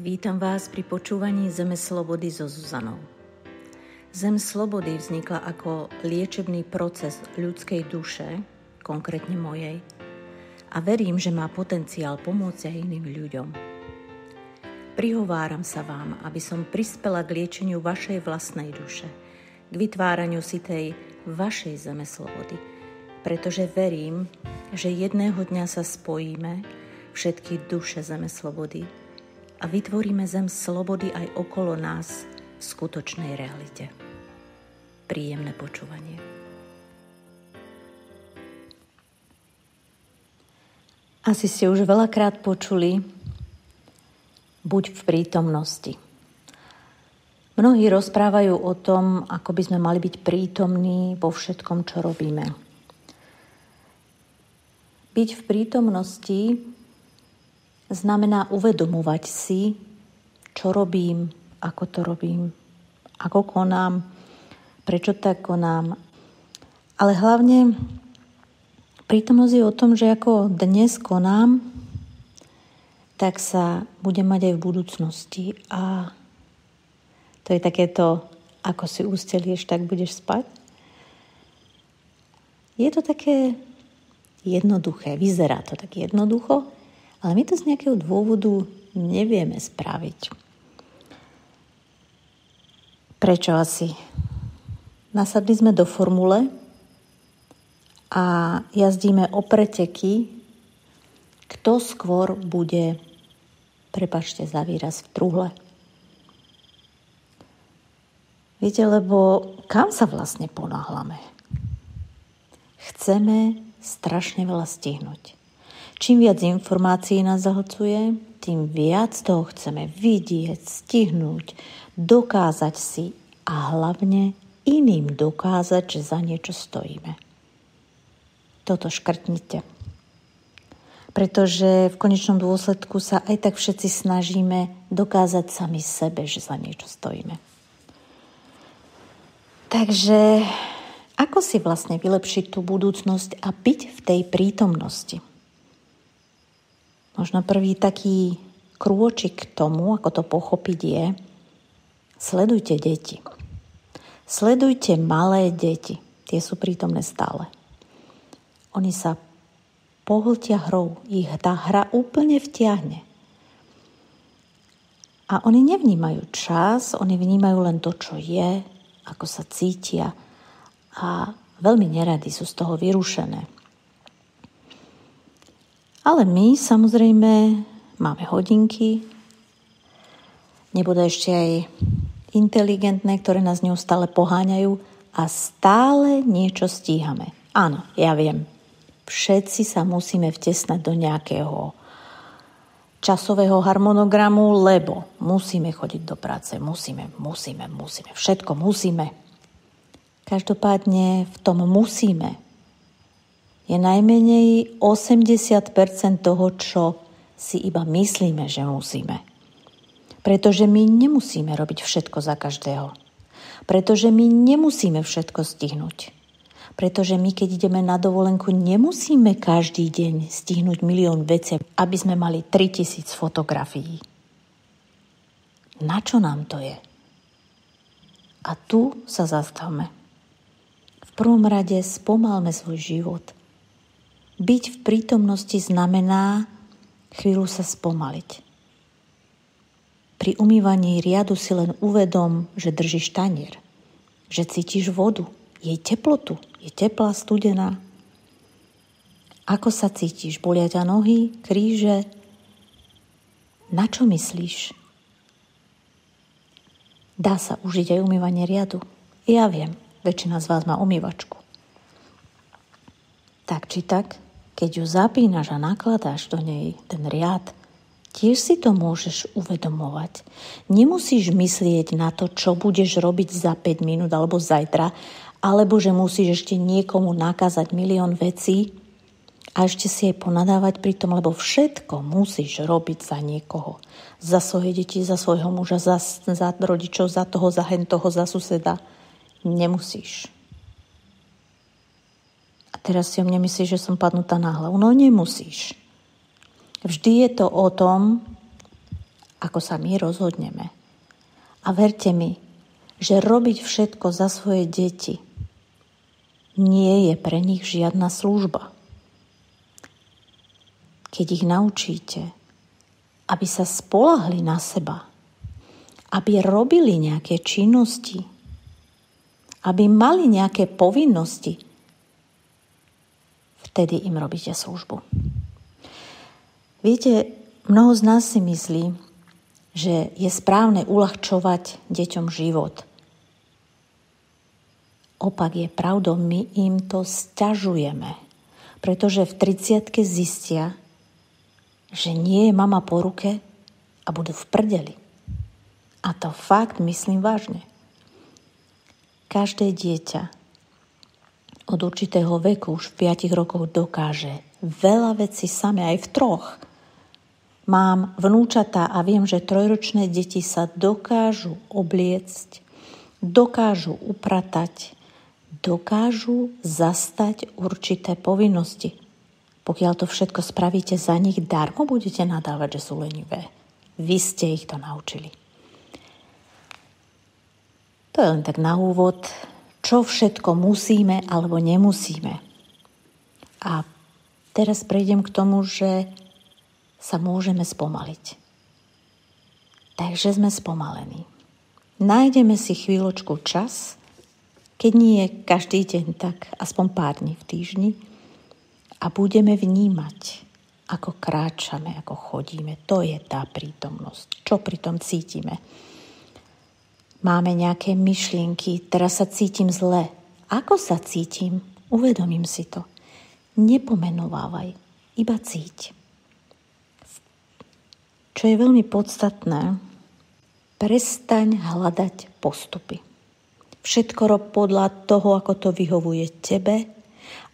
Vítam vás pri počúvaní Zeme slobody so Zuzanou. Zem slobody vznikla ako liečebný proces ľudskej duše, konkrétne mojej, a verím, že má potenciál pomôcť aj iným ľuďom. Prihováram sa vám, aby som prispela k liečeniu vašej vlastnej duše, k vytváraniu si tej vašej zeme slobody, pretože verím, že jedného dňa sa spojíme, všetky duše zeme slobody, a vytvoríme zem slobody aj okolo nás v skutočnej realite. Príjemné počúvanie. Asi ste už veľakrát počuli buď v prítomnosti. Mnohí rozprávajú o tom, ako by sme mali byť prítomní vo všetkom, čo robíme. Byť v prítomnosti znamená uvedomovať si, čo robím, ako to robím, ako konám, prečo tak konám. Ale hlavne prítomnosť je o tom, že ako dnes konám, tak sa budem mať aj v budúcnosti. A to je takéto, ako si ustelieš, tak budeš spať. Je to také jednoduché, vyzerá to tak jednoducho, ale my to z nejakého dôvodu nevieme spraviť. Prečo asi? Nasadli sme do formule a jazdíme o preteky, kto skôr bude, prepáčte za výraz, v truhle. Viete, lebo kam sa vlastne ponáhľame? Chceme strašne veľa stihnúť. Čím viac informácií nás zahlcuje, tým viac toho chceme vidieť, stihnúť, dokázať si a hlavne iným dokázať, že za niečo stojíme. Toto škrtnite. Pretože v konečnom dôsledku sa aj tak všetci snažíme dokázať sami sebe, že za niečo stojíme. Takže ako si vlastne vylepšiť tú budúcnosť a byť v tej prítomnosti? Možno prvý taký krôčik k tomu, ako to pochopiť je, sledujte deti. Sledujte malé deti. Tie sú prítomné stále. Oni sa pohltia hrou. Ich tá hra úplne vtiahne. A oni nevnímajú čas, oni vnímajú len to, čo je, ako sa cítia. A veľmi neradi sú z toho vyrušené. Ale my samozrejme máme hodinky, nebude ešte aj inteligentné, ktoré nás neustále poháňajú a stále niečo stíhame. Áno, ja viem, všetci sa musíme vtesnať do nejakého časového harmonogramu, lebo musíme chodiť do práce, musíme, všetko musíme. Každopádne v tom musíme je najmenej 80% toho, čo si iba myslíme, že musíme. Pretože my nemusíme robiť všetko za každého. Pretože my nemusíme všetko stihnúť. Pretože my, keď ideme na dovolenku, nemusíme každý deň stihnúť 1 000 000 vecí, aby sme mali 3000 fotografií. Na čo nám to je? A tu sa zastavme. V prvom rade spomalme svoj život. Byť v prítomnosti znamená chvíľu sa spomaliť. Pri umývaní riadu si len uvedom, že držíš tanier, že cítiš vodu, jej teplotu, je teplá, studená. Ako sa cítiš? Bolia ťa nohy, kríže? Na čo myslíš? Dá sa užiť aj umývanie riadu? Ja viem, väčšina z vás má umývačku. Tak či tak, keď ju zapínaš a nakladáš do nej ten riad, tiež si to môžeš uvedomovať. Nemusíš myslieť na to, čo budeš robiť za 5 minút alebo zajtra, alebo že musíš ešte niekomu nakázať 1 000 000 vecí a ešte si jej ponadávať pri tom, lebo všetko musíš robiť za niekoho. Za svoje deti, za svojho muža, za rodičov, za toho, za hentoho, za suseda. Nemusíš. A teraz si o mne myslíš, že som padnutá na hlavu. No nemusíš. Vždy je to o tom, ako sa my rozhodneme. A verte mi, že robiť všetko za svoje deti nie je pre nich žiadna služba. Keď ich naučíte, aby sa spoľahli na seba, aby robili nejaké činnosti, aby mali nejaké povinnosti, vtedy im robíte službu. Viete, mnoho z nás si myslí, že je správne uľahčovať deťom život. Opak je pravdou, my im to sťažujeme, pretože v 30-ke zistia, že nie je mama po ruke a budú v prdeli. A to fakt myslím vážne. Každé dieťa od určitého veku už v 5 rokoch dokáže veľa vecí same, aj v 3. Mám vnúčatá a viem, že 3-ročné deti sa dokážu obliecť, dokážu upratať, dokážu zastať určité povinnosti. Pokiaľ to všetko spravíte za nich, darmo budete nadávať, že sú lenivé. Vy ste ich to naučili. To je len tak na úvod, čo všetko musíme alebo nemusíme. A teraz prejdem k tomu, že sa môžeme spomaliť. Takže sme spomalení. Nájdeme si chvíľočku čas, keď nie každý deň, tak aspoň pár dní v týždni, a budeme vnímať, ako kráčame, ako chodíme. To je tá prítomnosť. Čo pri tom cítime? Máme nejaké myšlienky, teraz sa cítim zle. Ako sa cítim? Uvedomím si to. Nepomenovávaj, iba cíť. Čo je veľmi podstatné, prestaň hľadať postupy. Všetko rob podľa toho, ako to vyhovuje tebe,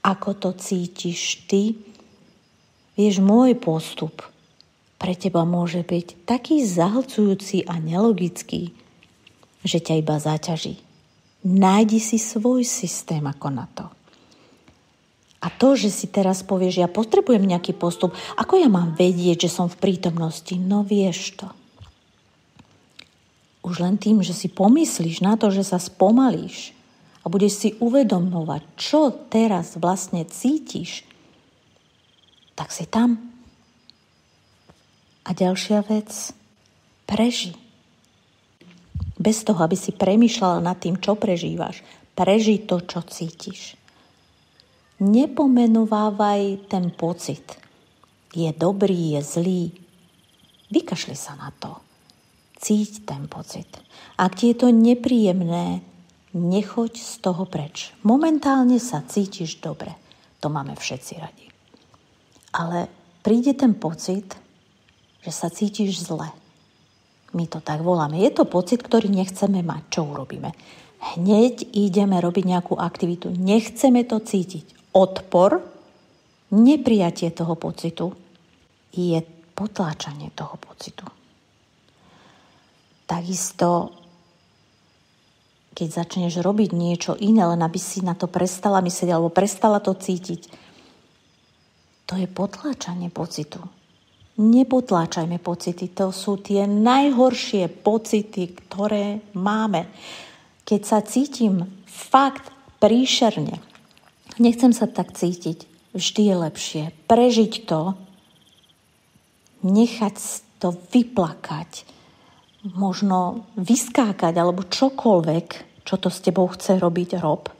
ako to cítiš ty. Vieš, môj postup pre teba môže byť taký zahlcujúci a nelogický, že ťa iba zaťaží. Nájdi si svoj systém ako na to. A to, že si teraz povieš, ja potrebujem nejaký postup, ako ja mám vedieť, že som v prítomnosti? No vieš to. Už len tým, že si pomyslíš na to, že sa spomalíš a budeš si uvedomovať, čo teraz vlastne cítiš, tak si tam. A ďalšia vec, preži. Bez toho, aby si premýšľala nad tým, čo prežívaš. Preži to, čo cítiš. Nepomenovávaj ten pocit. Je dobrý, je zlý. Vykašli sa na to. Cíť ten pocit. Ak ti je to nepríjemné, nechoď z toho preč. Momentálne sa cítiš dobre. To máme všetci radi. Ale príde ten pocit, že sa cítiš zle. My to tak voláme. Je to pocit, ktorý nechceme mať. Čo urobíme? Hneď ideme robiť nejakú aktivitu. Nechceme to cítiť. Odpor, neprijatie toho pocitu je potláčanie toho pocitu. Takisto, keď začneš robiť niečo iné, len aby si na to prestala myslieť alebo prestala to cítiť, to je potláčanie pocitu. Nepotláčajme pocity, to sú tie najhoršie pocity, ktoré máme. Keď sa cítim fakt príšerne, nechcem sa tak cítiť, vždy je lepšie prežiť to, nechať to vyplakať, možno vyskákať alebo čokoľvek, čo to s tebou chce robiť, rob.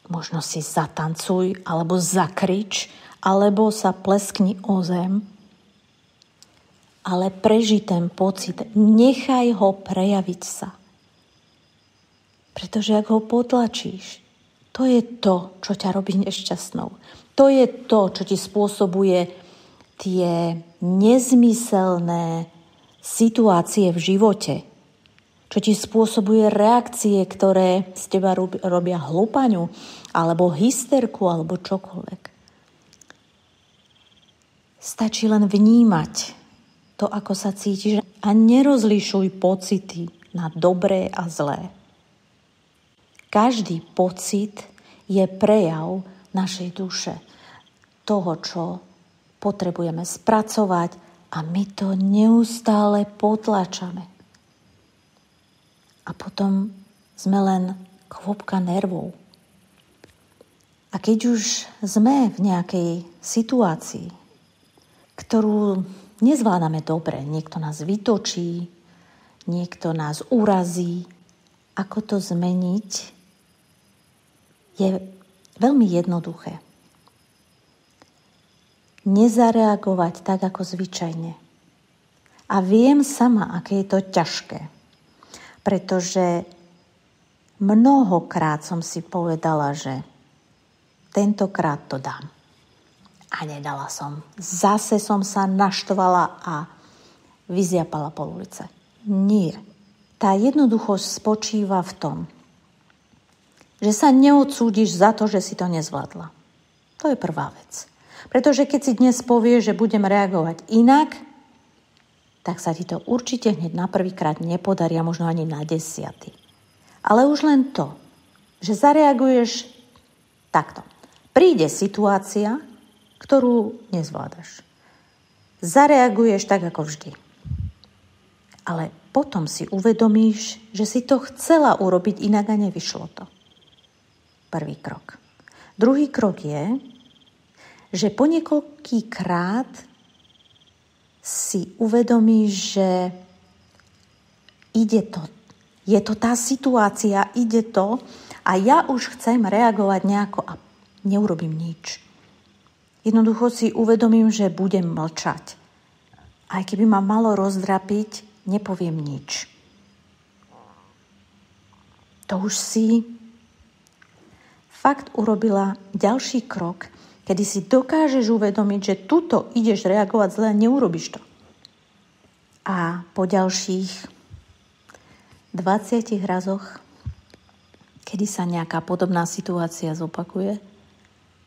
Možno si zatancuj alebo zakrič, alebo sa pleskni o zem. Ale preži ten pocit, nechaj ho prejaviť sa. Pretože ak ho potlačíš, to je to, čo ťa robí nešťastnou. To je to, čo ti spôsobuje tie nezmyselné situácie v živote. Čo ti spôsobuje reakcie, ktoré z teba robia hlupaňu, alebo hysterku, alebo čokoľvek. Stačí len vnímať to, ako sa cítiš a nerozlišuj pocity na dobré a zlé. Každý pocit je prejav našej duše. Toho, čo potrebujeme spracovať a my to neustále potlačame. A potom sme len kvopka nervov. A keď už sme v nejakej situácii, ktorú nezvládame dobre, niekto nás vytočí, niekto nás urazí, ako to zmeniť, je veľmi jednoduché. Nezareagovať tak, ako zvyčajne. A viem sama, aké je to ťažké. Pretože mnohokrát som si povedala, že tentokrát to dám. A nedala som. Zase som sa naštvala a vyziapala pol ulice. Nie. Tá jednoduchosť spočíva v tom, že sa neodsúdiš za to, že si to nezvládla. To je prvá vec. Pretože keď si dnes povieš, že budem reagovať inak, tak sa ti to určite hneď na prvýkrát nepodarí a možno ani na 10. Ale už len to, že zareaguješ takto. Príde situácia, ktorú nezvládaš. Zareaguješ tak, ako vždy. Ale potom si uvedomíš, že si to chcela urobiť inak a nevyšlo to. Prvý krok. Druhý krok je, že po niekoľkýkrát si uvedomíš, že ide to. Je to tá situácia, ide to a ja už chcem reagovať nejako a neurobím nič. Jednoducho si uvedomím, že budem mlčať. Aj keby ma malo rozdrapiť, nepoviem nič. To už si fakt urobila ďalší krok, kedy si dokážeš uvedomiť, že tuto ideš reagovať zle a neurobiš to. A po ďalších 20 razoch, kedy sa nejaká podobná situácia zopakuje,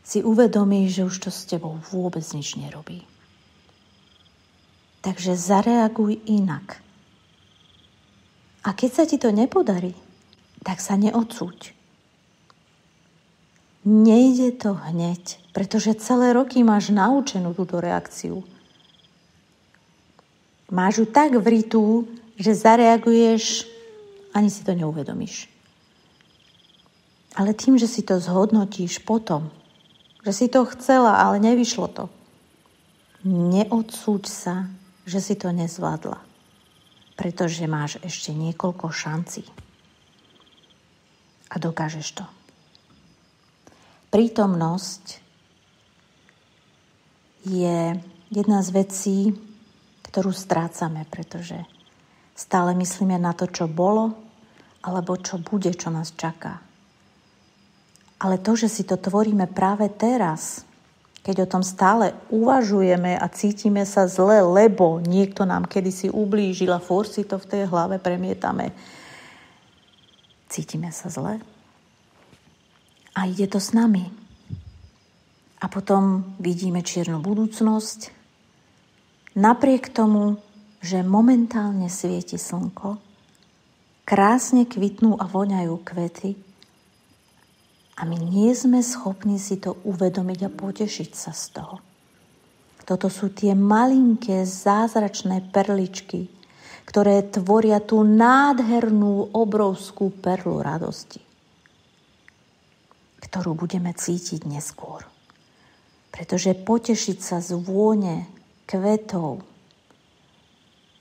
si uvedomíš, že už to s tebou vôbec nič nerobí. Takže zareaguj inak. A keď sa ti to nepodarí, tak sa neodsúď. Nejde to hneď, pretože celé roky máš naučenú túto reakciu. Máš ju tak vritú, že zareaguješ, ani si to neuvedomíš. Ale tým, že si to zhodnotíš potom, že si to chcela, ale nevyšlo to, neodsúď sa, že si to nezvládla, pretože máš ešte niekoľko šancí. A dokážeš to. Prítomnosť je jedna z vecí, ktorú strácame, pretože stále myslíme na to, čo bolo, alebo čo bude, čo nás čaká. Ale to, že si to tvoríme práve teraz, keď o tom stále uvažujeme a cítime sa zle, lebo niekto nám kedysi ublížil a furt si to v tej hlave premietame, cítime sa zle. A ide to s nami. A potom vidíme čiernu budúcnosť. Napriek tomu, že momentálne svieti slnko, krásne kvitnú a voňajú kvety, a my nie sme schopní si to uvedomiť a potešiť sa z toho. Toto sú tie malinké zázračné perličky, ktoré tvoria tú nádhernú obrovskú perlu radosti, ktorú budeme cítiť neskôr. Pretože potešiť sa z vône kvetov,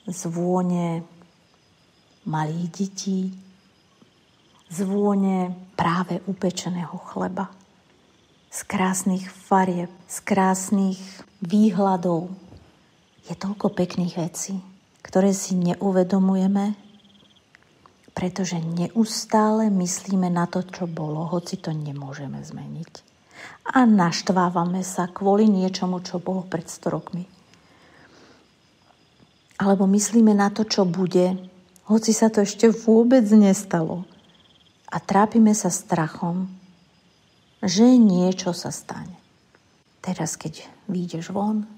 z vône malých detí, z vône práve upečeného chleba, z krásnych farieb, z krásnych výhľadov. Je toľko pekných vecí, ktoré si neuvedomujeme, pretože neustále myslíme na to, čo bolo, hoci to nemôžeme zmeniť. A naštvávame sa kvôli niečomu, čo bolo pred 100 rokmi. Alebo myslíme na to, čo bude, hoci sa to ešte vôbec nestalo. A trápime sa strachom, že niečo sa stane. Teraz, keď vyjdeš von,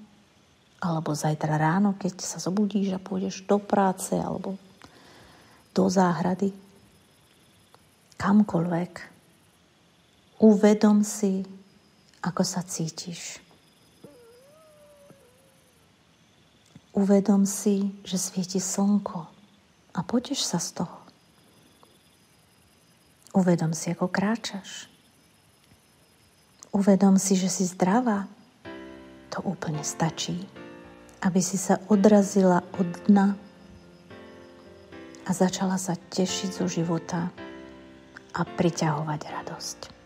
alebo zajtra ráno, keď sa zobudíš a pôjdeš do práce, alebo do záhrady, kamkoľvek, uvedom si, ako sa cítiš. Uvedom si, že svieti slnko a poteš sa z toho. Uvedom si, ako kráčaš. Uvedom si, že si zdravá. To úplne stačí, aby si sa odrazila od dna a začala sa tešiť zo života a priťahovať radosť.